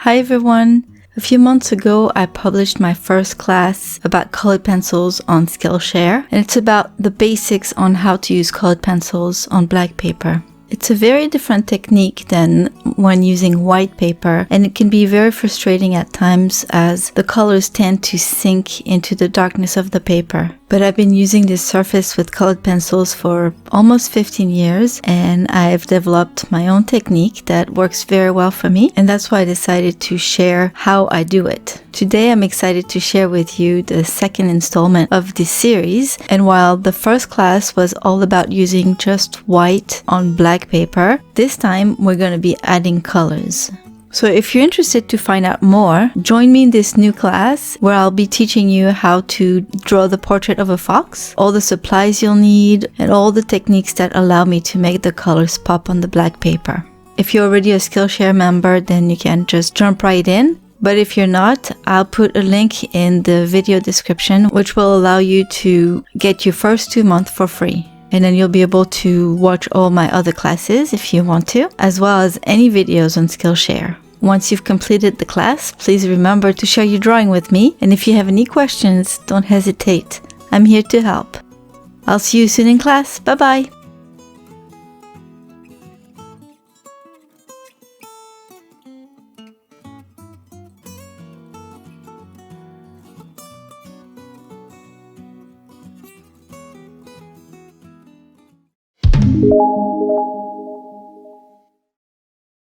Hi everyone! A few months ago, I published my first class about colored pencils on Skillshare, and it's about the basics on how to use colored pencils on black paper. It's a very different technique than when using white paper, and it can be very frustrating at times as the colors tend to sink into the darkness of the paper. But I've been using this surface with colored pencils for almost 15 years, and I've developed my own technique that works very well for me, and that's why I decided to share how I do it. Today I'm excited to share with you the second installment of this series, and while the first class was all about using just white on black paper, this time we're going to be adding colors. So if you're interested to find out more, join me in this new class where I'll be teaching you how to draw the portrait of a fox, all the supplies you'll need, and all the techniques that allow me to make the colors pop on the black paper. If you're already a Skillshare member, then you can just jump right in. But if you're not, I'll put a link in the video description which will allow you to get your first 2 months for free. And then you'll be able to watch all my other classes if you want to, as well as any videos on Skillshare. Once you've completed the class, please remember to share your drawing with me, and if you have any questions, don't hesitate. I'm here to help. I'll see you soon in class. Bye-bye!